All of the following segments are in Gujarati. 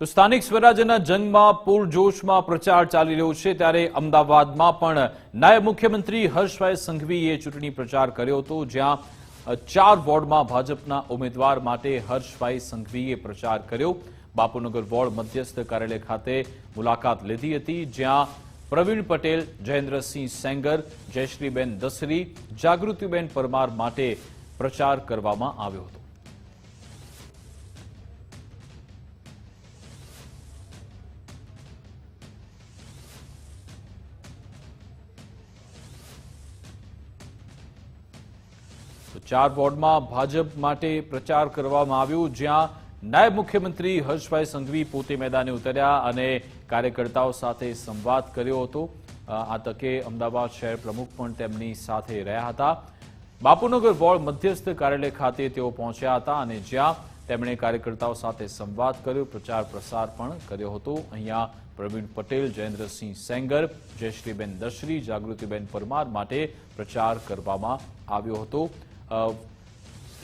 તો સ્થાનિક સ્વરાજ્યના જંગમાં પૂરજોશમાં પ્રચાર ચાલી રહ્યો છે ત્યારે અમદાવાદમાં પણ નાયબ મુખ્યમંત્રી હર્ષભાઈ સંઘવીએ ચૂંટણી પ્રચાર કર્યો હતો, જ્યાં 4 વોર્ડમાં ભાજપના ઉમેદવાર માટે હર્ષભાઈ સંઘવીએ પ્રચાર કર્યો। બાપુનગર વોર્ડ મધ્યસ્થ કાર્યાલય ખાતે મુલાકાત લીધી હતી, જ્યાં પ્રવીણ પટેલ, જયેન્દ્રસિંહ સેંગર, જયશ્રીબેન દસરી, જાગૃતિબેન પરમાર માટે પ્રચાર કરવામાં આવ્યો હતો। ચાર વોર્ડમાં ભાજપ માટે પ્રચાર કરવામાં આવ્યો, જ્યાં નાયબ મુખ્યમંત્રી હર્ષભાઈ સંઘવી પોતે મેદાને ઉતર્યા અને કાર્યકર્તાઓ સાથે સંવાદ કર્યો હતો। આ તકે અમદાવાદ શહેર પ્રમુખ પણ તેમની સાથે રહ્યા હતા। બાપુનગર વોર્ડ મધ્યસ્થ કાર્યાલય ખાતે તેઓ પહોંચ્યા હતા અને જ્યાં તેમણે કાર્યકર્તાઓ સાથે સંવાદ કર્યો, પ્રચાર પ્રસાર પણ કર્યો હતો। અહીંયા પ્રવીણ પટેલ, જયેન્દ્રસિંહ સેંગર, જયશ્રીબેન દસરી, જાગૃતિબેન પરમાર માટે પ્રચાર કરવામાં આવ્યો હતો।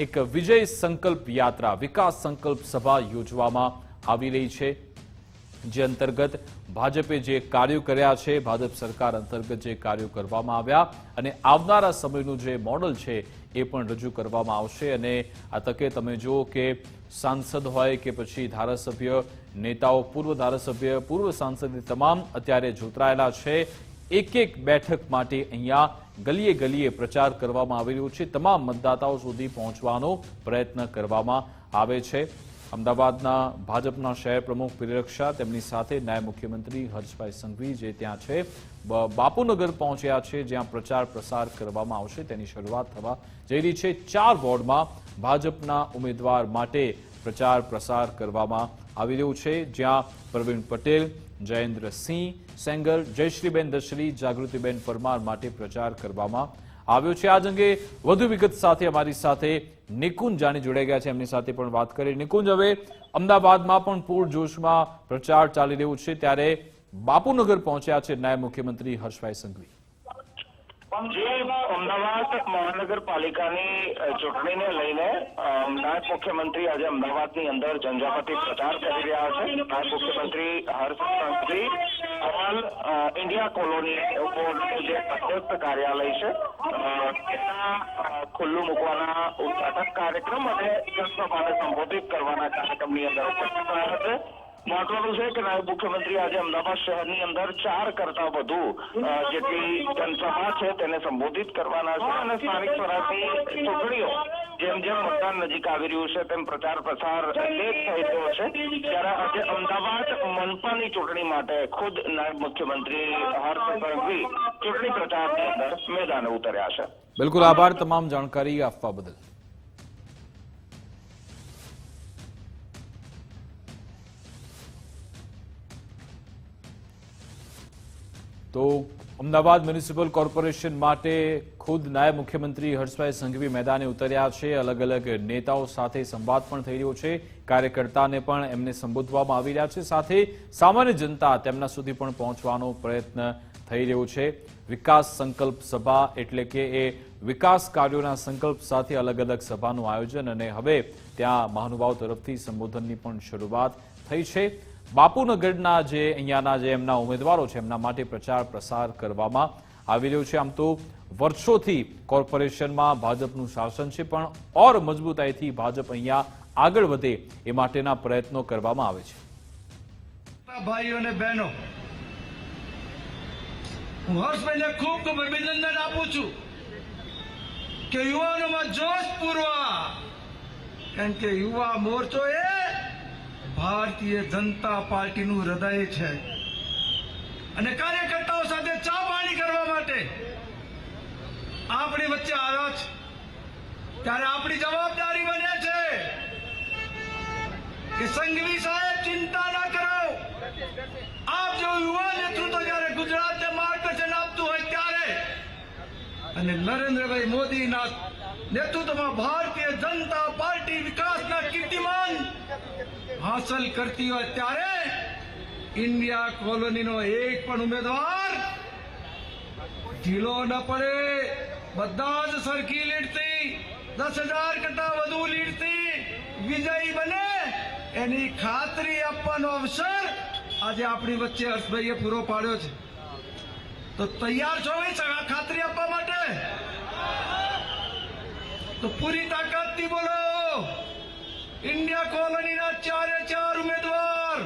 એક વિજય સંકલ્પ યાત્રા, વિકાસ સંકલ્પ સભા યોજવામાં આવી રહી છે, જે અંતર્ગત ભાજપે જે કાર્યો કર્યા છે, ભાજપ સરકાર અંતર્ગત જે કાર્યો કરવામાં આવ્યા અને આવનારા સમયનું જે મોડલ છે એ પણ રજૂ કરવામાં આવશે। અને આ તકે તમે જુઓ કે સાંસદ હોય કે પછી ધારાસભ્ય, નેતાઓ, પૂર્વ ધારાસભ્ય, પૂર્વ સાંસદ તમામ અત્યારે જોતરાયેલા છે। એક એક બેઠક માટે અહીંયા ગલીએ ગલીએ પ્રચાર કરવામાં આવી રહ્યો છે, તમામ મતદાતાઓ સુધી પહોંચવાનો પ્રયત્ન કરવામાં આવે છે। અમદાવાદના ભાજપના શહેર પ્રમુખ પિરિરક્ષા, તેમની સાથે નાયબ મુખ્યમંત્રી હર્ષભાઈ સંઘવી જે ત્યાં છે, બાપુનગર પહોંચ્યા છે, જ્યાં પ્રચાર પ્રસાર કરવામાં આવશે તેની શરૂઆત થવા જઈ રહી છે। 4 વોર્ડમાં ભાજપના ઉમેદવાર માટે પ્રચાર પ્રસાર કરવામાં આવી રહ્યું છે, જ્યાં પ્રવીણ પટેલ, જયેન્દ્રસિંહ સેંગર, જયશ્રીબેન દસરી, જાગૃતિબેન પરમાર માટે પ્રચાર કરવામાં આવ્યો છે। આજ અંગે વધુ વિગત સાથે અમારી સાથે નિકુંજ જાની જોડાઈ ગયા છે, એમની સાથે પણ વાત કરી। નિકુંજ, હવે અમદાવાદમાં પણ પૂરજોશમાં પ્રચાર ચાલી રહ્યો છે, ત્યારે બાપુનગર પહોંચ્યા છે નાયબ મુખ્યમંત્રી હર્ષભાઈ સંઘવી। અમદાવાદ મહાનગરપાલિકાની ચૂંટણીને લઈને નાયબ મુખ્યમંત્રી આજે અમદાવાદની અંદર ઝંઝાવાતી પ્રચાર કરી રહ્યા છે। નાયબ મુખ્યમંત્રી હર્ષ સંઘવી હાલ ઇન્ડિયા કોલોની જે મધ્યસ્થ કાર્યાલય છે તેના ખુલ્લું મૂકવાના ઉદઘાટન કાર્યક્રમ અને જનસભાને સંબોધિત કરવાના કાર્યક્રમની અંદર ઉપસ્થિત રહ્યા છે। મહત્વનું છે કે નાયબ મુખ્યમંત્રી આજે અમદાવાદ શહેરની અંદર 4 કરતા વધુ જેટલી જનસભા છે તેને સંબોધિત કરવાના છે અને સ્થાનિક સ્વરાજની ચૂંટણીઓ જેમ જેમ મતદાન નજીક આવી રહ્યું છે તેમ પ્રચાર પ્રસાર તેજ થઈ રહ્યો છે। ત્યારે આજે અમદાવાદ મનપાની ચૂંટણી માટે ખુદ નાયબ મુખ્યમંત્રી હર્ષ સંઘવી ચૂંટણી પ્રચારની અંદર મેદાને ઉતર્યા છે। બિલકુલ, આભાર તમામ જાણકારી આપવા બદલ। તો અમદાવાદ મ્યુનિસિપલ કોર્પોરેશન માટે ખુદ નાયબ મુખ્યમંત્રી હર્ષભાઈ સંઘવી મેદાને ઉતર્યા છે। અલગ અલગ નેતાઓ સાથે સંવાદ પણ થઈ રહ્યો છે, કાર્યકર્તાને પણ એમને સંબોધવામાં આવી રહ્યા છે, સાથે સામાન્ય જનતા તેમના સુધી પણ પહોંચવાનો પ્રયત્ન થઈ રહ્યો છે। વિકાસ સંકલ્પ સભા એટલે કે એ વિકાસ કાર્યોના સંકલ્પ સાથે અલગ અલગ સભાનું આયોજન અને હવે ત્યાં મહાનુભાવ તરફથી સંબોધનની પણ શરૂઆત થઈ છે। બાપુનગરના જે અહીંયાના જે એમના ઉમેદવારો છે એમના માટે પ્રચાર પ્રસાર કરવામાં આવી રહ્યો છે। આમ તો વર્ષોથી કોર્પોરેશનમાં ભાજપનું શાસન છે, પણ ઓર મજબૂતાઈથી ભાજપ અહીંયા આગળ વધે એ માટેના પ્રયત્નો કરવામાં આવે છે। ભાઈઓ અને બહેનો, હું હર્ષભાઈને ખૂબ ખૂબ અભિનંદન આપું છું કે યુવાનોમાં જોશ પૂરવા, કારણ કે યુવા મોરચો એ ભારતીય જનતા પાર્ટીનું હૃદય છે અને કાર્યકર્તાઓ સાથે ચા પાણી કરવા માટે આપણી વચ્ચે આવ્યા છે, ત્યારે આપણી જવાબદારી બને છે કે સંઘવી સાહેબ ચિંતા ના કરો, આપ જો યુવા નેતૃત્વ જયારે ગુજરાતને માર્ગદર્શન આપતું હોય ત્યારે અને નરેન્દ્રભાઈ મોદીના નેતૃત્વમાં ભારતીય જનતા પાર્ટી વિકાસના કીર્તિમાન હાંસલ કરતી હોય ત્યારે ઇન્ડિયા કોલોનીનો એક પણ ઉમેદવાર ઢીલો ન પડે, બધા જ સરખી લીડથી 10,000 કરતા વધુ લીડથી વિજયી બને એની ખાતરી આપવાનો અવસર આજે આપણી વચ્ચે હર્ષભાઈએ પૂરો પાડ્યો છે. તો તૈયાર છો ભાઈ ખાતરી આપવા માટે? તો પૂરી તાકાતથી બોલો. ઇન્ડિયા કોલોનીના 4 ઉમેદવાર,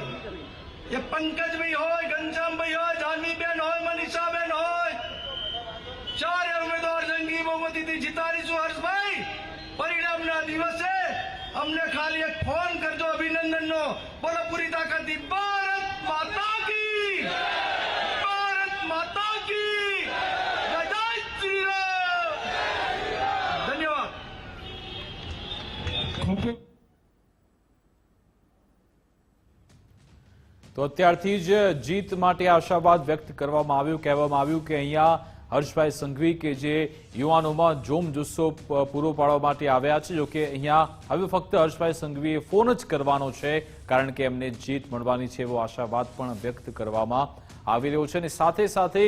એ પંકજભાઈ હોય, ઘનશ્યામભાઈ હોય, જાનવીબેન હોય, મનીષાબેન હોય, 4 ઉમેદવાર જંગી બહુમતીથી જીતાડીશું. હર્ષભાઈ, પરિણામના દિવસે અમને ખાલી એક ફોન કરજો અભિનંદનનો. બોલો પૂરી તાકાતથી. ભારત માતા કી, ભારત માતા કી જય. જય શ્રી રામ. ધન્યવાદ. તો અત્યારથી જ જીત માટે આશાવાદ વ્યક્ત કરવામાં આવ્યું. કહેવામાં આવ્યું કે અહીંયા હર્ષભાઈ સંઘવી કે જે યુવાનોમાં જોમ જુસ્સો પૂરો પાડવા માટે આવ્યા છે. જોકે અહીંયા હવે ફક્ત હર્ષભાઈ સંઘવીએ ફોન જ કરવાનો છે, કારણ કે એમને જીત મળવાની છે એવો આશાવાદ પણ વ્યક્ત કરવામાં આવી રહ્યો છે. અને સાથે સાથે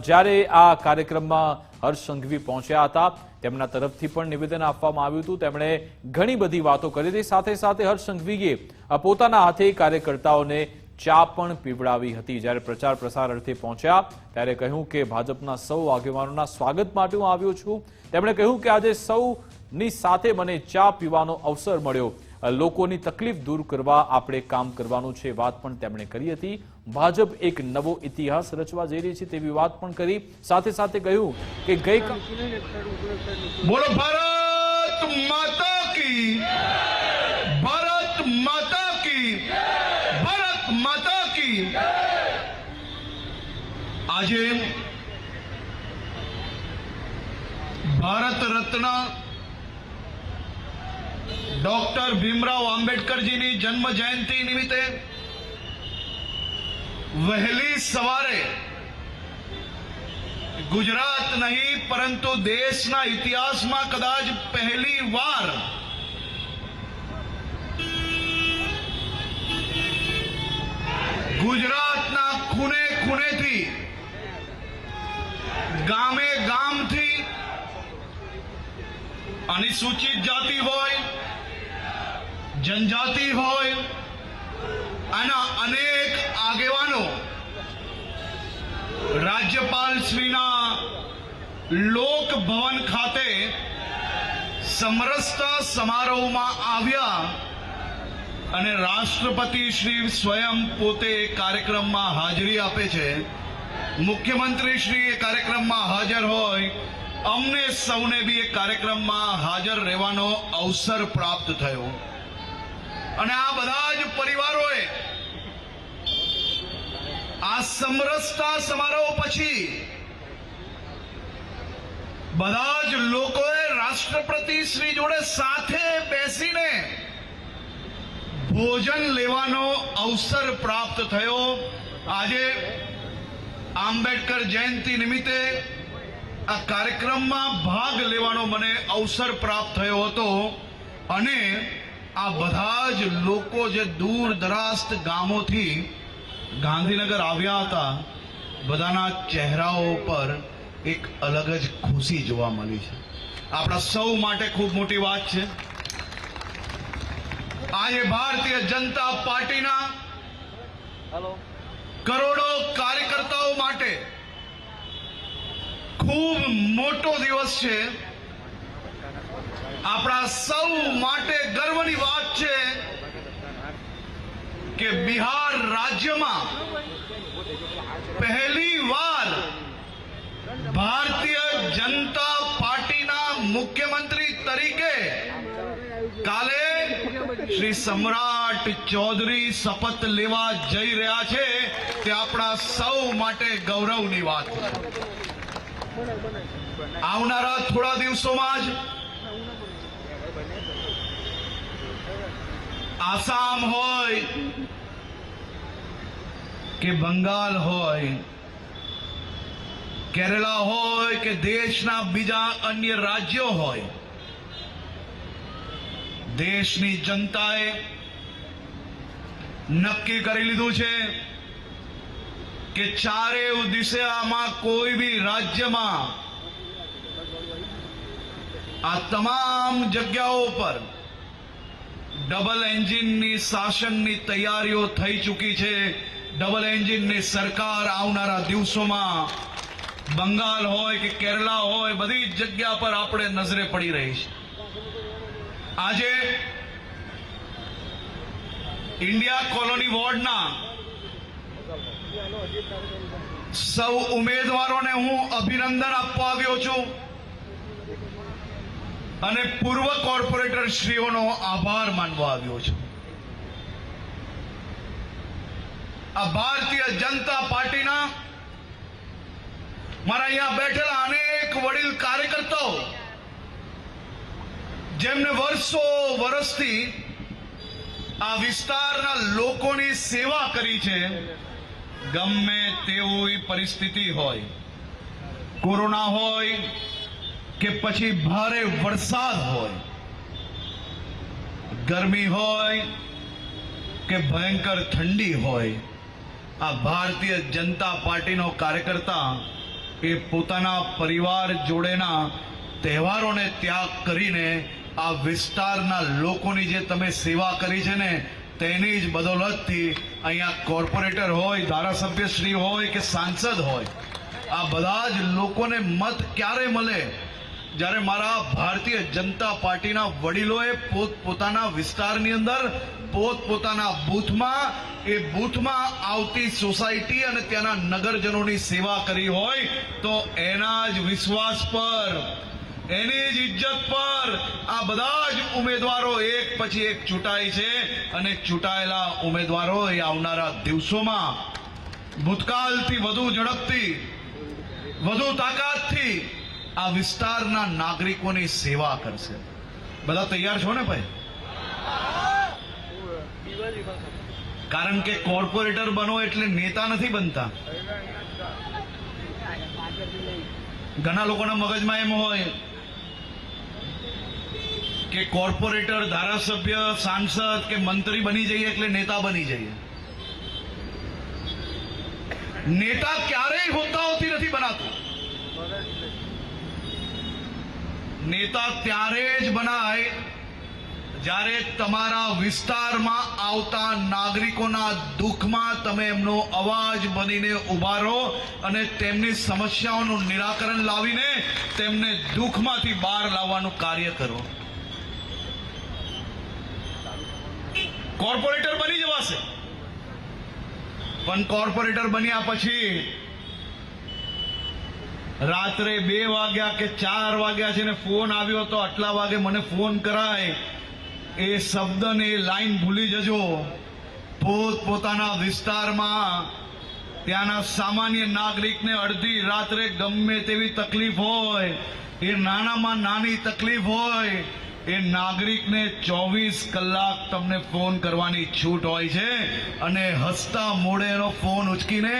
જ્યારે આ કાર્યક્રમમાં હર્ષ સંઘવી પહોંચ્યા હતા, તેમના તરફથી પણ નિવેદન આપવામાં આવ્યું હતું. તેમણે ઘણી બધી વાતો કરી હતી. સાથે સાથે હર્ષ સંઘવીએ પોતાના હાથે કાર્યકર્તાઓને ચા પણ પીવડાવી હતી. જ્યારે પ્રચાર પ્રસાર અર્થે પહોંચ્યા ત્યારે કહ્યું કે ભાજપના સૌ આગેવાનોના સ્વાગત માટે હું આવ્યો છું. તેમણે કહ્યું કે આજે સૌની સાથે મને ચા પીવાનો અવસર મળ્યો. લોકોની તકલીફ દૂર કરવા આપણે કામ કરવાનું છે, વાત પણ તેમણે કરી હતી. ભાજપ એક નવો ઇતિહાસ રચવા જઈ રહી છે તેવી વાત પણ કરી. સાથે સાથે કહ્યું કે બોલો ભારત માતા કી, ભારત માતા કી, ભારત માતા કી. આજે ભારત રત્ન ડોક્ટર ભીમરાવ આંબેડકરજીની જન્મ જયંતિ નિમિત્તે વહેલી સવારે ગુજરાત નહીં પરંતુ દેશના ઇતિહાસમાં કદાચ પહેલી વાર ગુજરાતના ખૂણે ખૂણેથી, ગામે ગામથી અનુસૂચિત જાતિ હોય, જનજાતિ હોય, આના અનેક આગેવાનો રાજ્યપાલ શ્રીના લોકભવન ખાતે સમરસતા સમારોહમાં આવ્યા અને રાષ્ટ્રપતિ શ્રી સ્વયં પોતે કાર્યક્રમમાં હાજરી આપે છે. મુખ્યમંત્રી શ્રી એ કાર્યક્રમમાં હાજર હોય, અમને સૌને બી એ કાર્યક્રમમાં હાજર રહેવાનો અવસર પ્રાપ્ત થયો. અને આ બધા જ પરિવારોએ આ સમરસતા સમારોહ પછી બધા જ લોકોએ રાષ્ટ્રપતિ શ્રી જોડે સાથે બેસીને ભોજન લેવાનો અવસર પ્રાપ્ત થયો. આજે આંબેડકર જયંતિ નિમિત્તે આ કાર્યક્રમમાં ભાગ લેવાનો મને અવસર પ્રાપ્ત થયો હતો. અને આ બધા જ લોકો જે દૂર દરાજ ગામોથી ગાંધીનગર આવ્યા હતા, બધાના ચહેરાઓ પર એક અલગ જ ખુશી જોવા મળી છે. આપણા સૌ માટે ખૂબ મોટી વાત છે. આજે ભારતીય જનતા પાર્ટીના કરોડો કાર્યકર્તાઓ માટે ખૂબ મોટો દિવસ છે. આપણા સૌ માટે ગર્વની વાત છે કે બિહાર રાજ્યમાં પહેલી વાર ભારતીય જનતા પાર્ટીના મુખ્યમંત્રી તરીકે કાલે શ્રી સમ્રાટ ચૌધરી શપથ લેવા જઈ રહ્યા છે. તે આપણા સૌ માટે ગૌરવની વાત છે. આવનારા થોડા દિવસોમાં જ આસામ હોય કે બંગાળ હોય, કેરલા હોય કે દેશના બીજા અન્ય રાજ્યો હોય, દેશની જનતાએ નક્કી કરી લીધું છે કે ચારેય દિશામાં કોઈ બી રાજ્યમાં આ તમામ જગ્યાઓ પર ડબલ એન્જિનની શાસનની તૈયારીઓ થઈ ચૂકી છે. ડબલ એન્જિનની સરકાર આવનારા દિવસોમાં બંગાળ હોય કે કેરલા હોય બધી જ જગ્યા પર આપણે નજરે પડી રહી છે. આજે ઇન્ડિયા કોલોની વોર્ડના સૌ ઉમેદવારોને હું અભિનંદન આપવા આવ્યો છું અને પૂર્વ કોર્પોરેટર શ્રીઓનો આભાર માનવા આવ્યો છું. આ ભારતીય જનતા પાર્ટીના મારા અહીંયા બેઠેલા અનેક વડીલ કાર્યકર્તાઓ જેમને વર્ષોથી આ વિસ્તારના લોકોની સેવા કરી છે. ગમે તેવી પરિસ્થિતિ હોય, કોરોના હોય કે પછી ભારે વરસાદ હોય, ગરમી હોય કે ભયંકર ઠંડી હોય, આ ભારતીય જનતા પાર્ટીનો કાર્યકર્તા એ પોતાના પરિવાર જોડેના તહેવારોને ત્યાગ કરીને આ વિસ્તારના લોકોની જે તમે સેવા કરી છે ને તેની જ બદૌલતથી અહીંયા કોર્પોરેટર હોય, ધારાસભ્યશ્રી હોય કે સાંસદ હોય, આ બધા જ લોકોને મત ક્યારે મળે? જ્યારે મારા ભારતીય જનતા પાર્ટીના વડીલોએ પોતાના વિસ્તારની અંદર પોતાના બૂથમાં આવતી સોસાયટી અને ત્યાંના નગરજનોની સેવા કરી હોય તો એના જ વિશ્વાસ પર, એની જ ઇજ્જત પર આ બધા જ ઉમેદવારો એક પછી એક ચૂંટાય છે. અને ચૂંટાયેલા ઉમેદવારો એ આવનારા દિવસોમાં ભૂતકાળથી વધુ ઝડપથી, વધુ તાકાતથી આ વિસ્તારના નાગરિકોની સેવા કરશે. બધા તૈયાર છો ને ભાઈ? કારણ કે કોર્પોરેટર બનો એટલે નેતા નથી બનતા. ઘણા લોકોના મગજમાં એમ હોય કે કોર્પોરેટર, ધારાસભ્ય, સાંસદ કે મંત્રી બની જઈએ એટલે નેતા બની જઈએ. નેતા ક્યારેય હોદ્દાઓથી નથી બનાતું. નેતા ત્યારે જ બનાય જ્યારે તમારા વિસ્તારમાં આવતા નાગરિકોના દુઃખમાં તમે એમનો અવાજ બનીને ઉભા રહો અને તેમની સમસ્યાઓનું નિરાકરણ લાવીને તેમને દુઃખમાંથી બહાર લાવવાનું કાર્ય કરો. કોર્પોરેટર બની જવાશે, પણ કોર્પોરેટર બન્યા પછી રાત્રે 2 વાગ્યા કે 4 વાગ્યા છે ને ફોન આવ્યો તો આટલા વાગે મને ફોન કરાય, એ શબ્દને એ લાઈન ભૂલી જજો. પોતાના વિસ્તારમાં ત્યાંના સામાન્ય નાગરિકને અડધી રાત્રે ગમે તેવી તકલીફ હોય, એ નાનામાં નાની તકલીફ હોય, એ નાગરિકને 24 કલાક તમને ફોન કરવાની છૂટ હોય છે અને હસતા મોઢે એનો ફોન ઉચકીને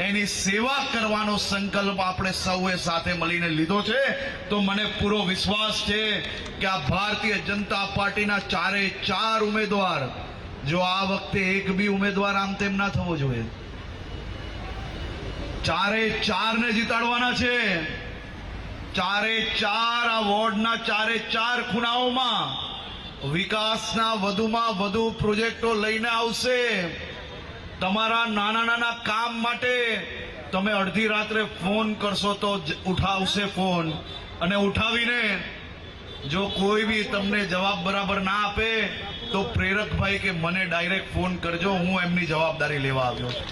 એની સેવા કરવાનો સંકલ્પ આપણે સૌએ સાથે મળીને લીધો છે. તો મને પૂરો વિશ્વાસ છે કે આ ભારતીય જનતા પાર્ટીના 4 ઉમેદવાર, જો આ વખતે એક બી ઉમેદવાર આમ તેમ ના થવો જોઈએ, 4 ને જીતાડવાના છે. 4 આ વોર્ડના 4 ખૂણાઓમાં વિકાસના વધુમાં વધુ પ્રોજેક્ટો લઈને આવશે. તમારા નાના કામ માટે તમે અડધી રાત્રે ફોન કરશો તો ઉઠાવશે ફોન, અને ઉઠાવીને જો કોઈ બી તમને જવાબ બરાબર ના આપે તો પ્રેરકભાઈ કે મને ડાયરેક્ટ ફોન કરજો, હું એમની જવાબદારી લેવા આવ્યો છું.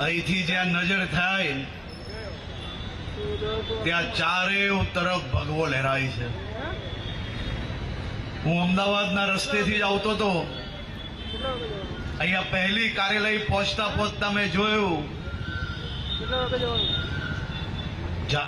અહીંથી જ્યાં નજર થાય ત્યાં 4 તરફ ભગવો લહેરાય છે. હું અમદાવાદના રસ્તેથી જ આવતો હતો. અહીંયા પહેલી કાર્યાલય પહોંચતા મેં જોયું